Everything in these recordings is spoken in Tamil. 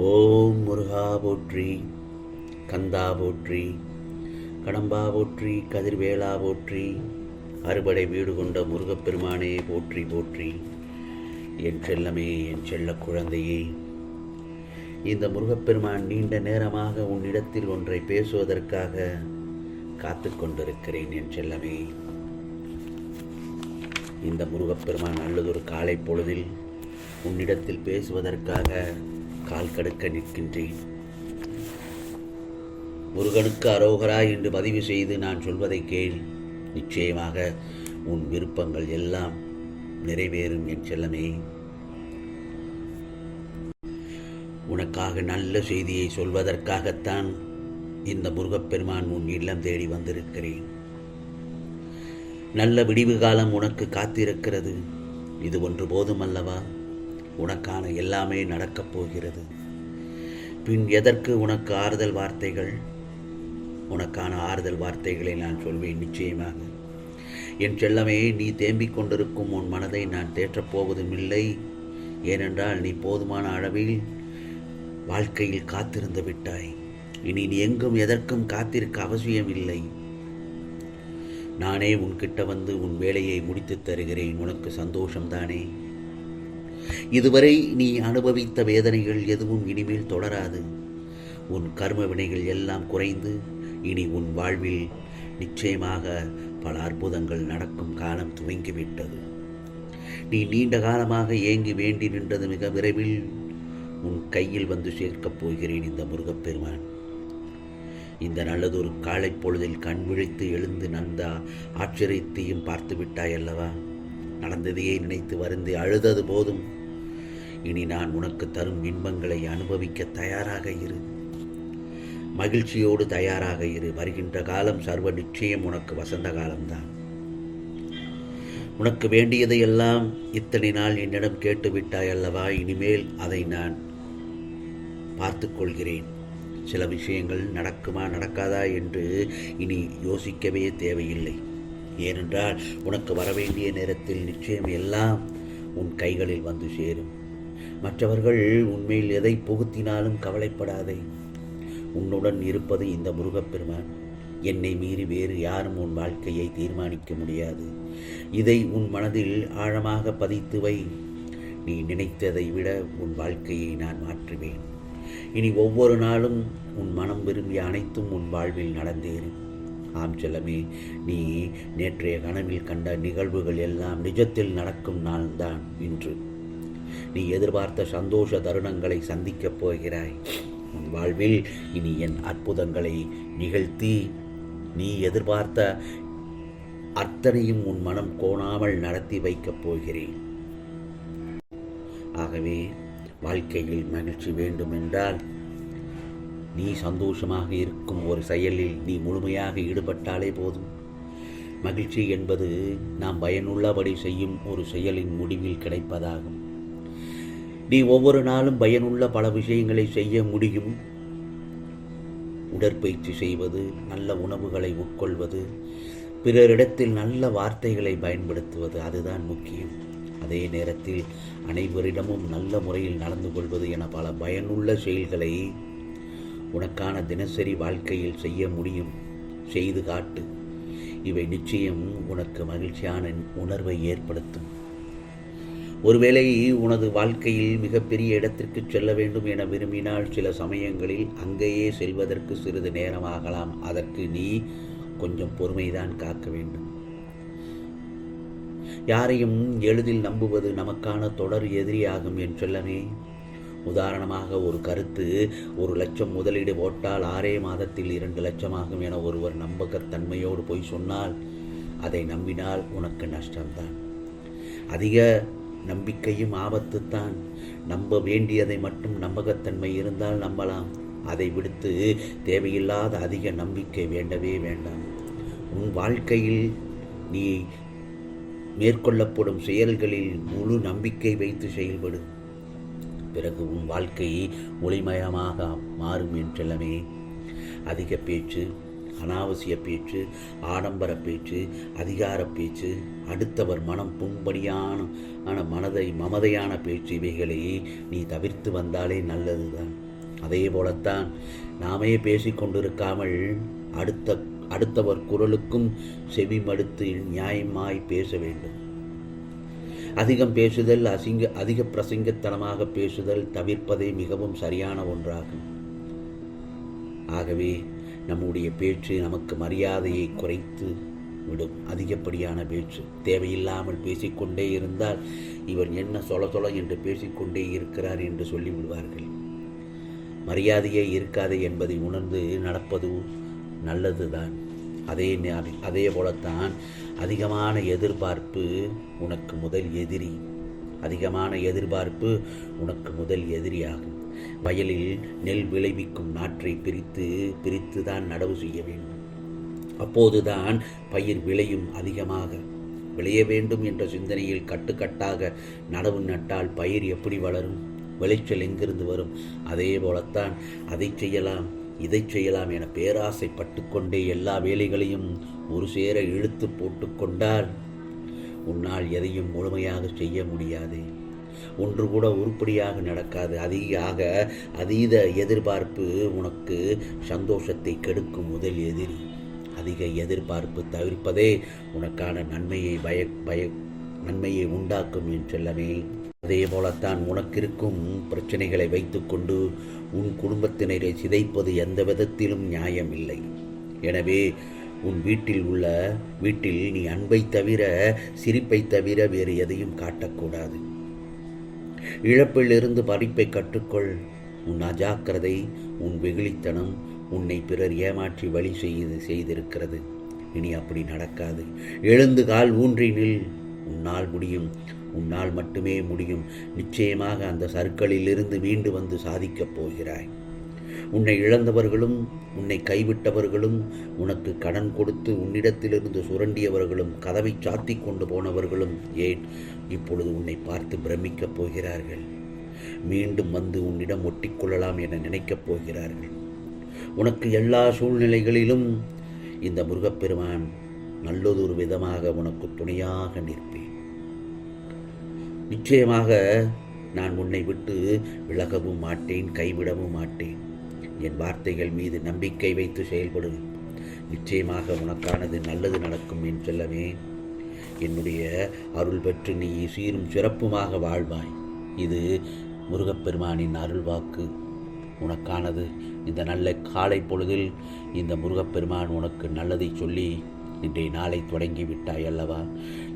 ஓம் முருகா போற்றி, கந்தா போற்றி, கடம்பா போற்றி, கதிர்வேலா போற்றி, அறுபடை வீடு கொண்ட முருகப்பெருமானே போற்றி போற்றி. என் செல்லமே, என் செல்ல குழந்தையே, இந்த முருகப்பெருமான் நீண்ட நேரமாக உன்னிடத்தில் ஒன்றை பேசுவதற்காக காத்து கொண்டிருக்கிறேன். என் செல்லமே, இந்த முருகப்பெருமான் நல்லதொரு காலை பொழுதில் உன்னிடத்தில் பேசுவதற்காக கால் கடுக்க நிற்கின்றேன். முருகனுக்கு அரோகரா என்று பதிவு செய்து நான் சொல்வதை கேள். நிச்சயமாக உன் விருப்பங்கள் எல்லாம் நிறைவேறும். என் செல்லமே, உனக்காக நல்ல செய்தியை சொல்வதற்காகத்தான் இந்த முருகப்பெருமான் உன் இல்லம் தேடி வந்திருக்கிறேன். நல்ல விடிவு காலம் உனக்கு காத்திருக்கிறது. இது ஒன்று போதுமல்லவா? உனக்கான எல்லாமே நடக்கப் போகிறது. பின் எதற்கு உனக்கு ஆறுதல் வார்த்தைகள்? உனக்கான ஆறுதல் வார்த்தைகளை நான் சொல்வேன் நிச்சயமாக. என் செல்லமே, நீ தேம்பிக் கொண்டிருக்கும் உன் மனதை நான் தேற்றப் போவதும் இல்லை. ஏனென்றால் நீ போதுமான அளவில் வாழ்க்கையில் காத்திருந்து விட்டாய். இனி நீ எங்கும் எதற்கும் காத்திருக்க அவசியம் இல்லை. நானே உன்கிட்ட வந்து உன் வேலையை முடித்து தருகிறேன். உனக்கு சந்தோஷம்தானே? இதுவரை நீ அனுபவித்த வேதனைகள் எதுவும் இனிமேல் தொடராது. உன் கர்ம வினைகள் எல்லாம் குறைந்து இனி உன் வாழ்வில் நிச்சயமாக பல அற்புதங்கள் நடக்கும் காலம் துவங்கிவிட்டது. நீ நீண்ட காலமாக ஏங்கி வேண்டி நின்றது மிக விரைவில் உன் கையில் வந்து சேர்க்கப் போகிறேன். இந்த முருகப்பெருமான் இந்த நல்லதொரு காலை பொழுதில் கண் விழித்து எழுந்து நந்த ஆச்சரியத்தையும் பார்த்து விட்டாய் அல்லவா? நடந்ததையே நினைத்து வருந்தி அழுதது போதும். இனி நான் உனக்கு தரும் இன்பங்களை அனுபவிக்க தயாராக இரு. மகிழ்ச்சியோடு தயாராக இரு. வருகின்ற காலம் சர்வ நிச்சயம் உனக்கு வசந்த காலம்தான். உனக்கு வேண்டியதையெல்லாம் இத்தனை நாள் என்னிடம் கேட்டுவிட்டாய் அல்லவா? இனிமேல் அதை நான் பார்த்து கொள்கிறேன். சில விஷயங்கள் நடக்குமா நடக்காதா என்று இனி யோசிக்கவே தேவையில்லை. ஏனென்றால் உனக்கு வரவேண்டிய நேரத்தில் நிச்சயம் எல்லாம் உன் கைகளில் வந்து சேரும். மற்றவர்கள் உன்மேல் எதை புகுத்தினாலும் கவலைப்படாதே. உன்னுடன் இருப்பது இந்த முருகப்பெருமான். என்னை மீறி வேறு யாரும் உன் வாழ்க்கையை தீர்மானிக்க முடியாது. இதை உன் மனதில் ஆழமாக பதித்து வை. நீ நினைத்ததை விட உன் வாழ்க்கையை நான் மாற்றுவேன். இனி ஒவ்வொரு நாளும் உன் மனம் விரும்பிய அனைத்தும் உன் வாழ்வில் நடந்தேறும். ஆம் செல்லமே, நீ நேற்றைய கனவில் கண்ட நிகழ்வுகள் எல்லாம் நிஜத்தில் நடக்கும் நாள்தான் இன்று. நீ எதிர்பார்த்த சந்தோஷ தருணங்களை சந்திக்கப் போகிறாய். உன் வாழ்வில் இனி என் அற்புதங்களை நிகழ்த்தி நீ எதிர்பார்த்த அத்தனையும் உன் மனம் கோணாமல் நடத்தி வைக்கப் போகிறேன். ஆகவே வாழ்க்கையில் மகிழ்ச்சி வேண்டும் என்றால் நீ சந்தோஷமாக இருக்கும் ஒரு செயலில் நீ முழுமையாக ஈடுபட்டாலே போதும். மகிழ்ச்சி என்பது நாம் பயனுள்ளபடி செய்யும் ஒரு செயலின் முடிவில் கிடைப்பதாகும். நீ ஒவ்வொரு நாளும் பயனுள்ள பல விஷயங்களை செய்ய முடியும். உடற்பயிற்சி செய்வது, நல்ல உணவுகளை உட்கொள்வது, பிறரிடத்தில் நல்ல வார்த்தைகளை பயன்படுத்துவது, அதுதான் முக்கியம். அதே நேரத்தில் அனைவரிடமும் நல்ல முறையில் நடந்து கொள்வது என பல பயனுள்ள செயல்களை உனக்கான தினசரி வாழ்க்கையில் செய்ய முடியும். செய்து காட்டு. இவை நிச்சயம் உனக்கு மகிழ்ச்சியான உணர்வை ஏற்படுத்தும். ஒருவேளை உனது வாழ்க்கையில் மிகப்பெரிய இடத்திற்கு செல்ல வேண்டும் என விரும்பினால் சில சமயங்களில் அங்கேயே செல்வதற்கு சிறிது நேரமாகலாம். அதற்கு நீ கொஞ்சம் பொறுமைதான் காக்க வேண்டும். யாரையும் எளிதில் நம்புவது நமக்கான தொடர் எதிரியாகும். என் செல்லமே, உதாரணமாக ஒரு கருத்து 1,00,000 முதலீடு போட்டால் 6 மாதத்தில் 2 லட்சம் ஆகும் என ஒருவர் நம்பகத்தன்மையோடு போய் சொன்னால் அதை நம்பினால் உனக்கு நஷ்டம்தான். அதிக நம்பிக்கையும் ஆபத்துத்தான். நம்ப வேண்டியதை மட்டும் நம்பகத்தன்மை இருந்தால் நம்பலாம். அதை விடுத்து தேவையில்லாத அதிக நம்பிக்கை வேண்டவே வேண்டாம். உன் வாழ்க்கையில் நீ மேற்கொள்ளப்படும் செயல்களில் முழு நம்பிக்கை வைத்து செயல்படு. பிறகு உன் வாழ்க்கை ஒளிமயமாக மாறும். என் செல்லமே, அதிக பேச்சு, அனாவசிய பேச்சு, ஆடம்பர பேச்சு, அதிகார பேச்சு, அடுத்தவர் மனம் புண்படியான மமதையான பேச்சு, இவைகளை நீ தவிர்த்து வந்தாலே நல்லதுதான். அதே போலத்தான் நாமே பேசிக்கொண்டிருக்காமல் அடுத்தவர் குரலுக்கும் செவி மடுத்து நியாயமாய் பேச வேண்டும். அதிகம் பேசுதல், அதிக பிரசங்கத்தனமாக பேசுதல் தவிர்ப்பதே மிகவும் சரியான ஒன்றாகும். ஆகவே நம்முடைய பேச்சு நமக்கு மரியாதையை குறைத்து விடும். அதிகப்படியான பேச்சு, தேவையில்லாமல் பேசிக்கொண்டே இருந்தால் இவர் என்ன சொல என்று பேசிக்கொண்டே இருக்கிறார் என்று சொல்லிவிடுவார்கள். மரியாதையே இருக்காது என்பதை உணர்ந்து நடப்பது நல்லதுதான். அதே போலத்தான் அதிகமான எதிர்பார்ப்பு உனக்கு முதல் எதிரி. அதிகமான எதிர்பார்ப்பு உனக்கு முதல் எதிரியாகும். வயலில் நெல் விளைவிக்கும் நாற்றை பிரித்து தான் நடவு செய்ய வேண்டும். அப்போதுதான் பயிர் விளையும். அதிகமாக விளைய வேண்டும் என்ற சிந்தனையில் கட்டுக்கட்டாக நடவு நட்டால் பயிர் எப்படி வளரும்? விளைச்சல் எங்கிருந்து வரும்? அதே போலத்தான் அதை செய்யலாம் இதை செய்யலாம் என பேராசைப்பட்டு கொண்டே எல்லா வேலைகளையும் ஒரு சேர இழுத்து போட்டு கொண்டால் உன்னால் எதையும் முழுமையாக செய்ய முடியாது. ஒன்று கூட உருப்படியாக நடக்காது. அதீத எதிர்பார்ப்பு உனக்கு சந்தோஷத்தை கெடுக்கும் முதல் எதிரி. அதிக எதிர்பார்ப்பு தவிர்ப்பதே உனக்கான நன்மையை உண்டாக்கும் என் செல்லமே. அதே போலத்தான் உனக்கிருக்கும் பிரச்சனைகளை வைத்துக்கொண்டு உன் குடும்பத்தினரை சிதைப்பது எந்த விதத்திலும் நியாயமில்லை. எனவே உன் வீட்டில் நீ அன்பை தவிர, சிரிப்பை தவிர வேறு எதையும் காட்டக்கூடாது. இழப்பிலிருந்து படிப்பை கற்றுக்கொள். உன் அஜாக்கிரதை, உன் வெகுளித்தனம் உன்னை பிறர் ஏமாற்றி வழி செய்திருக்கிறது. இனி அப்படி நடக்காது. எழுந்து கால் ஊன்றி நில். உன்னால் முடியும். உன்னால் மட்டுமே முடியும். நிச்சயமாக அந்த சர்க்கிளிலிருந்து மீண்டு வந்து சாதிக்கப் போகிறாய். உன்னை இழந்தவர்களும், உன்னை கைவிட்டவர்களும், உனக்கு கடன் கொடுத்து உன்னிடத்திலிருந்து சுரண்டியவர்களும், கதவை சாத்தி கொண்டு போனவர்களும் ஏன் இப்பொழுது உன்னை பார்த்து பிரமிக்கப் போகிறார்கள். மீண்டும் வந்து உன்னிடம் ஒட்டிக்கொள்ளலாம் என நினைக்கப் போகிறார்கள். உனக்கு எல்லா சூழ்நிலைகளிலும் இந்த முருகப்பெருமான் நல்லதொரு விதமாக உனக்கு துணையாக நிற்பேன். நிச்சயமாக நான் உன்னை விட்டு விலகவும் மாட்டேன், கைவிடவும் மாட்டேன். என் வார்த்தைகள் மீது நம்பிக்கை வைத்து செயல்படும். நிச்சயமாக உனக்கானது நல்லது நடக்கும் என் செல்லமே. என்னுடைய அருள் பெற்று நீ சீரும் சிறப்புமாக வாழ்வாய். இது முருகப்பெருமானின் அருள் வாக்கு உனக்கானது. இந்த நல்ல காலை பொழுதில் இந்த முருகப்பெருமான் உனக்கு நல்லதை சொல்லி இன்றைய நாளை தொடங்கி விட்டாய் அல்லவா?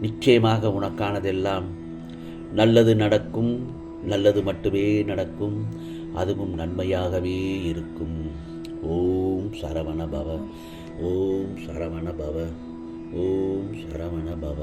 நிச்சயமாக உனக்கானதெல்லாம் நல்லது நடக்கும். நல்லது மட்டுமே நடக்கும். அதுவும் நன்மையாகவே இருக்கும். ஓம் சரவண பவ. ஓம் சரவண பவ. ஓம் சரவண பவ.